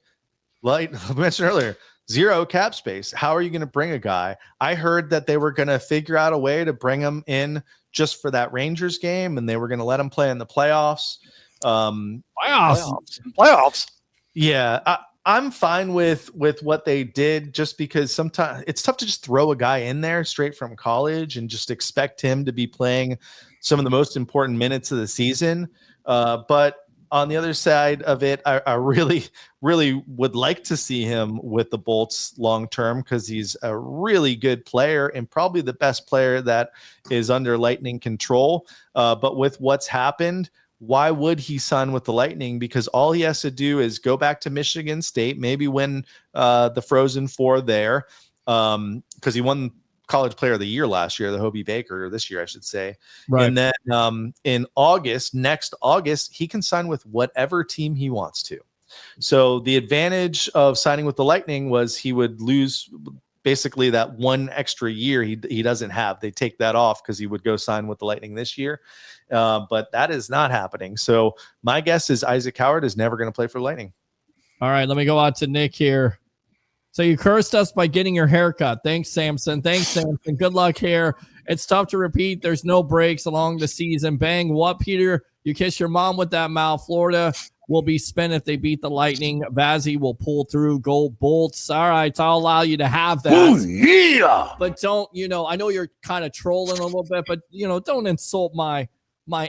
I mentioned earlier, 0 cap space. How are you going to bring a guy? I heard that they were going to figure out a way to bring him in just for that Rangers game, and they were going to let him play in the playoffs. Playoffs. Yeah, I'm fine with what they did, just because sometimes it's tough to just throw a guy in there straight from college and just expect him to be playing some of the most important minutes of the season. But on the other side of it, I really, really would like to see him with the Bolts long term, because he's a really good player and probably the best player that is under Lightning control. But with what's happened, why would he sign with the Lightning? Because all he has to do is go back to Michigan State, maybe win the Frozen Four there, because he won College Player of the Year last year, the Hobie Baker, this year, I should say. Right. And then in next August, he can sign with whatever team he wants to. So the advantage of signing with the Lightning was he would lose basically that one extra year he doesn't have. They take that off because he would go sign with the Lightning this year. But that is not happening. So my guess is Isaac Howard is never going to play for Lightning. All right, let me go out to Nick here. So you cursed us by getting your haircut. Thanks, Samson. Good luck here. It's tough to repeat. There's no breaks along the season. Bang. What, Peter? You kiss your mom with that mouth. Florida will be spent if they beat the Lightning. Vasi will pull through. Go Bolts. All right, I'll allow you to have that. Oh, yeah. But don't, I know you're kind of trolling a little bit, but, don't insult my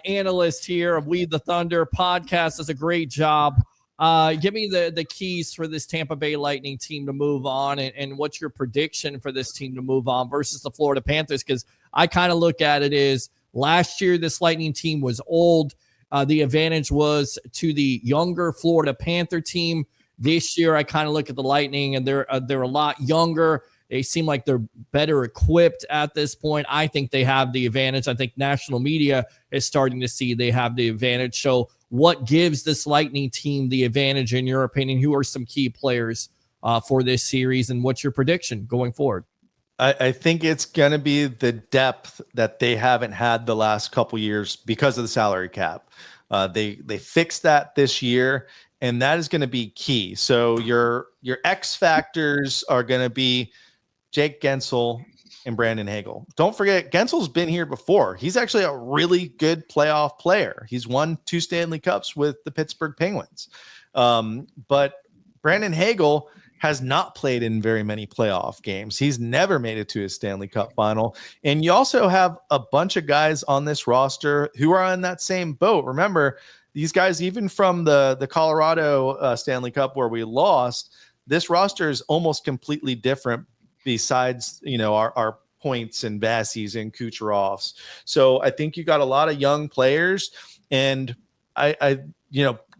analyst here of We the Thunder podcast. Does a great job. Give me the keys for this Tampa Bay Lightning team to move on, and what's your prediction for this team to move on versus the Florida Panthers? Because I kind of look at it as last year this Lightning team was old. The advantage was to the younger Florida Panther team. This year I kind of look at the Lightning, and they're a lot younger. They seem like they're better equipped at this point. I think they have the advantage. I think national media is starting to see they have the advantage. So what gives this Lightning team the advantage, in your opinion? Who are some key players for this series, and what's your prediction going forward? I think it's going to be the depth that they haven't had the last couple years because of the salary cap. They fixed that this year, and that is going to be key. So your X factors are going to be Jake Guentzel and Brandon Hagel. Don't forget, Gensel's been here before. He's actually a really good playoff player. He's won 2 Stanley Cups with the Pittsburgh Penguins. But Brandon Hagel has not played in very many playoff games. He's never made it to a Stanley Cup final. And you also have a bunch of guys on this roster who are on that same boat. Remember, these guys, even from the Colorado Stanley Cup where we lost, this roster is almost completely different besides, our Points and Vasis and Kucherovs. So I think you got a lot of young players, and I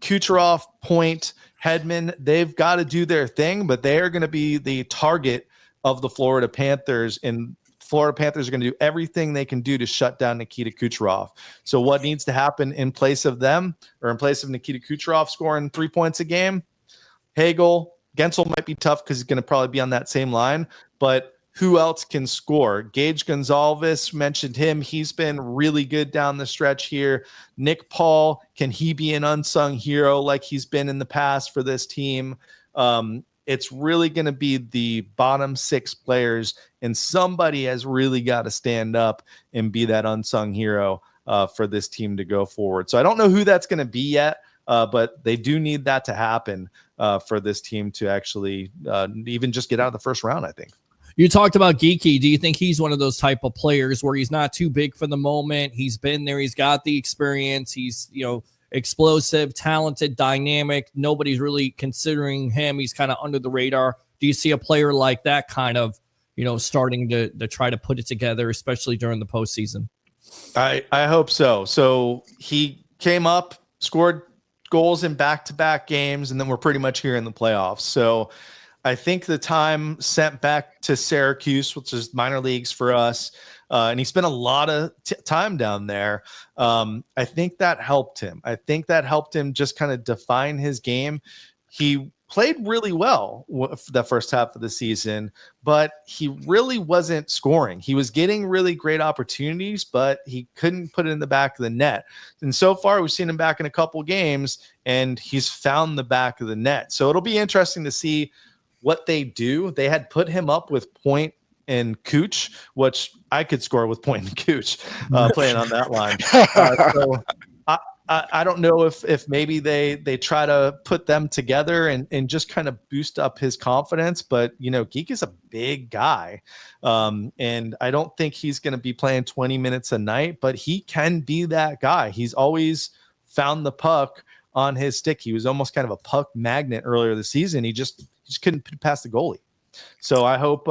Kucherov, Point, Hedman, they've got to do their thing, but they are going to be the target of the Florida Panthers. And Florida Panthers are going to do everything they can do to shut down Nikita Kucherov. So what needs to happen in place of them, or in place of Nikita Kucherov scoring 3 points a game? Hagel, Gensel might be tough because he's going to probably be on that same line, but who else can score? Gage Gonzalez, mentioned him. He's been really good down the stretch here. Nick Paul, can he be an unsung hero like he's been in the past for this team? It's really going to be the bottom 6 players, and somebody has really got to stand up and be that unsung hero for this team to go forward. So I don't know who that's going to be yet, but they do need that to happen for this team to actually even just get out of the first round, I think. You talked about Geeky. Do you think he's one of those type of players where he's not too big for the moment? He's been there. He's got the experience. He's, explosive, talented, dynamic. Nobody's really considering him. He's kind of under the radar. Do you see a player like that kind of, starting to try to put it together, especially during the postseason? I hope so. So he came up, scored goals in back-to-back games, and then we're pretty much here in the playoffs. So I think the time sent back to Syracuse, which is minor leagues for us, and he spent a lot of time down there. I think that helped him. I think that helped him just kind of define his game. He played really well the first half of the season, but he really wasn't scoring. He was getting really great opportunities, but he couldn't put it in the back of the net. And so far, we've seen him back in a couple games, and he's found the back of the net. So it'll be interesting to see what they do. They had put him up with Point and Cooch, which I could score with Point and Cooch playing on that line. So I don't know if maybe they try to put them together and just kind of boost up his confidence. But, Geek is a big guy. And I don't think he's going to be playing 20 minutes a night, but he can be that guy. He's always found the puck on his stick. He was almost kind of a puck magnet earlier this season. He just couldn't put past the goalie. So I hope,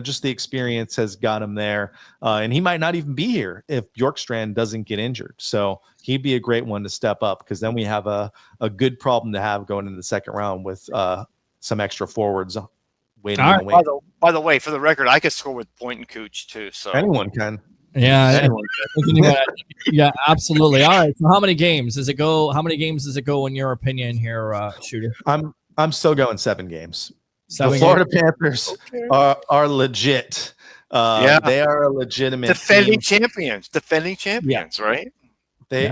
just the experience has got him there. And he might not even be here if Bjorkstrand doesn't get injured. So he'd be a great one to step up, because then we have a good problem to have going into the second round with some extra forwards waiting. All right. By the way, for the record, I could score with Point and Cooch too. So anyone can. Yeah, yeah, absolutely. All right. So how many games does it go? How many games does it go in your opinion here, Shooter? I'm still going 7 games. The Florida Panthers are legit. They are a legitimate defending team. champions, right? They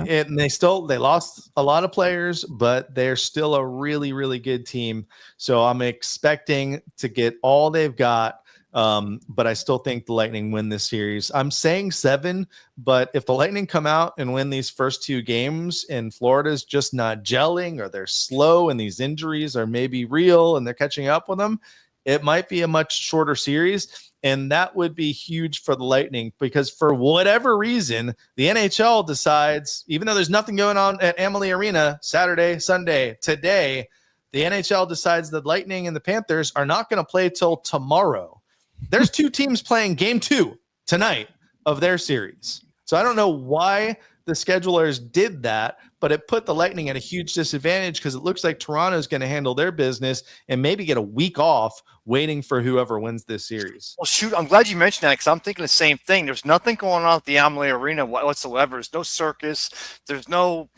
lost a lot of players, but they're still a really, really good team. So I'm expecting to get all they've got. But I still think the Lightning win this series. I'm saying 7, but if the Lightning come out and win these first 2 games and Florida's just not gelling, or they're slow and these injuries are maybe real and they're catching up with them, it might be a much shorter series. And that would be huge for the Lightning, because for whatever reason, the NHL decides, even though there's nothing going on at Amalie Arena Saturday, Sunday, today, the NHL decides the Lightning and the Panthers are not going to play till tomorrow. There's 2 teams playing game 2 tonight of their series. So I don't know why the schedulers did that, but it put the Lightning at a huge disadvantage, because it looks like Toronto is going to handle their business and maybe get a week off waiting for whoever wins this series. Well, shoot, I'm glad you mentioned that, because I'm thinking the same thing. There's nothing going on at the Amalie Arena whatsoever. There's no circus. There's no,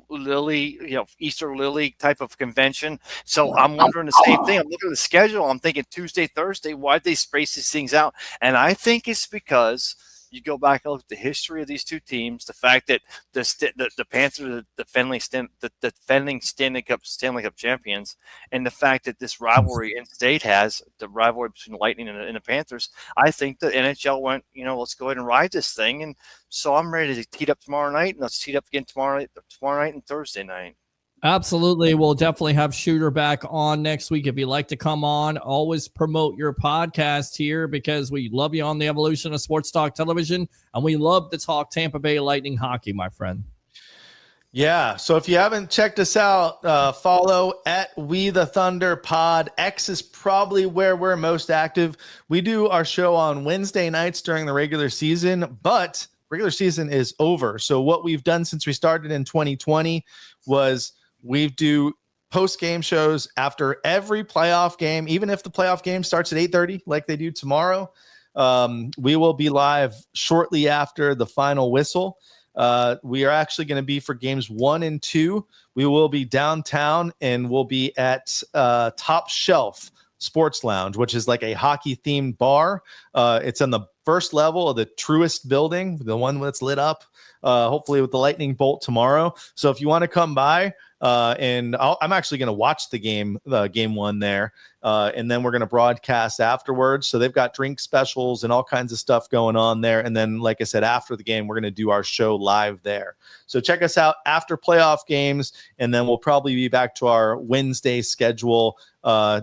Lily, Easter Lily type of convention. So I'm wondering the same thing. I'm looking at the schedule. I'm thinking Tuesday, Thursday. Why'd they space these things out? And I think it's because you go back and look at the history of these 2 teams, the fact that the Panthers are the defending Stanley Cup champions, and the fact that this rivalry in state has the rivalry between the Lightning and the Panthers. I think the NHL went, let's go ahead and ride this thing. And so I'm ready to tee up tomorrow night, and let's tee up again tomorrow night and Thursday night. Absolutely. We'll definitely have Shooter back on next week. If you'd like to come on, always promote your podcast here, because we love you on the Evolution of Sports Talk Television, and we love to talk Tampa Bay Lightning hockey, my friend. Yeah. So if you haven't checked us out, follow at We the Thunder Pod. X is probably where we're most active. We do our show on Wednesday nights during the regular season, but regular season is over. So what we've done since we started in 2020 was we do post-game shows after every playoff game, even if the playoff game starts at 8:30 like they do tomorrow. We will be live shortly after the final whistle. We are actually going to be for games 1 and 2. We will be downtown, and we'll be at Top Shelf Sports Lounge, which is like a hockey themed bar. It's on the first level of the Truist building, the one that's lit up, hopefully with the lightning bolt tomorrow. So if you want to come by, and I'm actually going to watch the game 1 there, and then we're going to broadcast afterwards. So they've got drink specials and all kinds of stuff going on there. And then, like I said, after the game, we're going to do our show live there. So check us out after playoff games, and then we'll probably be back to our Wednesday schedule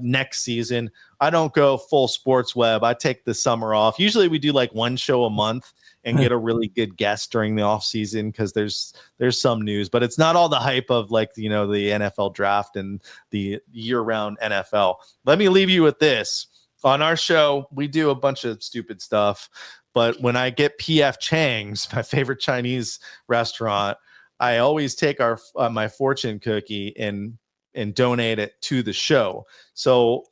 next season. I don't go full sports web. I take the summer off. Usually we do like one show a month and get a really good guest during the off season, because there's some news, but it's not all the hype of like, the NFL draft and the year-round NFL. Let me leave you with this. On our show, we do a bunch of stupid stuff, but when I get PF Chang's, my favorite Chinese restaurant, I always take my fortune cookie and donate it to the show. So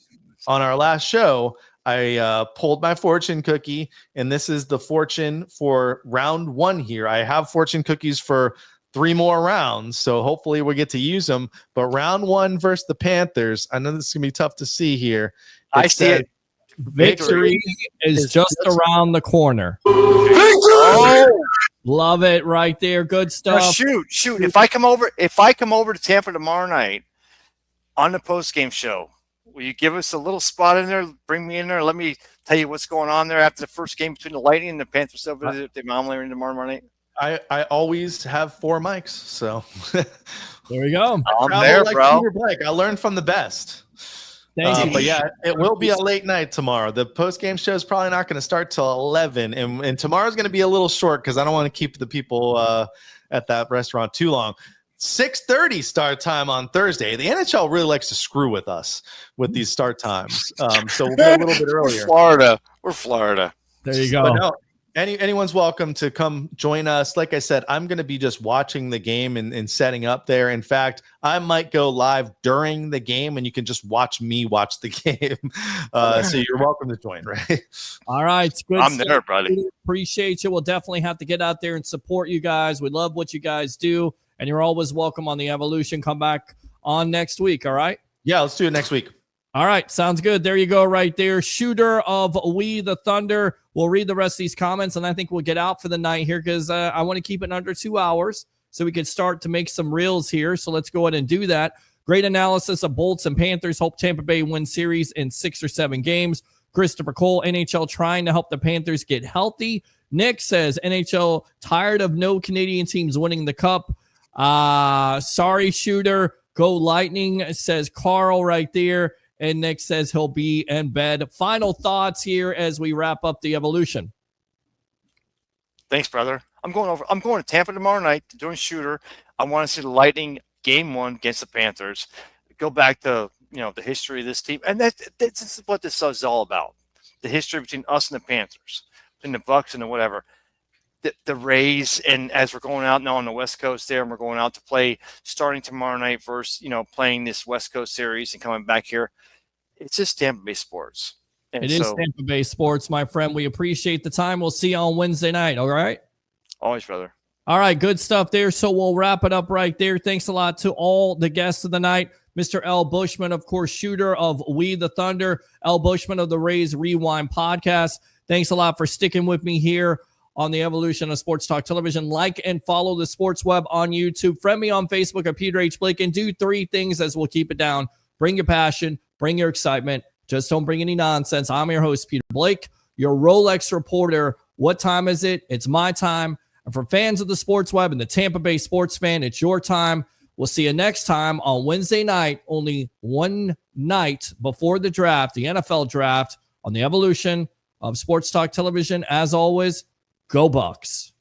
on our last show, I pulled my fortune cookie, and this is the fortune for round 1 here. I have fortune cookies for 3 more rounds, so hopefully we'll get to use them. But round 1 versus the Panthers, I know this is going to be tough to see here. I see it. Victory is just around the corner. Love it right there. Good Now, stuff. shoot. If I come over to Tampa tomorrow night on the post-game show, will you give us a little spot in there? Bring me in there. Let me tell you what's going on there after the first game between the Lightning and the Panthers over there. They normally are in tomorrow morning. I always have 4 mics, so There we go. I'm there, bro. Peter Blake. I learned from the best. Thank you. But yeah, it will be a late night tomorrow. The post-game show is probably not going to start till 11, and tomorrow's going to be a little short because I don't want to keep the people at that restaurant too long. 6:30 start time on Thursday. The NHL really likes to screw with us with these start times, so we'll go a little bit earlier. We're Florida. There you go. But no, anyone's welcome to come join us. Like I said, I'm going to be just watching the game and setting up there. In fact, I might go live during the game, and you can just watch me watch the game. So you're welcome to join, right? All right. Good I'm stuff. there, buddy. Appreciate you. We'll definitely have to get out there and support you guys. We love what you guys do, and you're always welcome on the Evolution. Come back on next week. All right. Yeah, let's do it next week. All right. Sounds good. There you go right there. Shooter of We the Thunder. We'll read the rest of these comments, and I think we'll get out for the night here because I want to keep it under 2 hours so we can start to make some reels here. So let's go ahead and do that. Great analysis of Bolts and Panthers. Hope Tampa Bay wins series in 6 or 7 games. Christopher Cole, NHL trying to help the Panthers get healthy. Nick says, NHL tired of no Canadian teams winning the cup. Sorry, Shooter. Go Lightning, says Carl right there. And Nick says he'll be in bed. Final thoughts here as we wrap up the Evolution. Thanks, brother. I'm going to Tampa tomorrow night doing Shooter. I want to see the Lightning game 1 against the Panthers. Go back to the history of this team, and that's what this is all about. The history between us and the Panthers, between the Bucks and the whatever. The Rays, and as we're going out now on the West Coast there, and we're going out to play starting tomorrow night versus playing this West Coast series and coming back here. It's just Tampa Bay sports. And it is Tampa Bay sports, my friend. We appreciate the time. We'll see you on Wednesday night. All right. Always, brother. All right. Good stuff there. So we'll wrap it up right there. Thanks a lot to all the guests of the night. Mr. L. Bushman, of course, Shooter of We the Thunder. L. Bushman of the Rays Rewind podcast. Thanks a lot for sticking with me here on the Evolution of Sports Talk Television. Like and follow the Sports Web on YouTube. Friend me on Facebook at Peter H. Blake, and do 3 things as we'll keep it down. Bring your passion, bring your excitement. Just don't bring any nonsense. I'm your host, Peter Blake, your Rolex reporter. What time is it? It's my time. And for fans of the Sports Web and the Tampa Bay sports fan, it's your time. We'll see you next time on Wednesday night, only one night before the draft, the NFL draft, on the Evolution of Sports Talk Television. As always, go Bucks.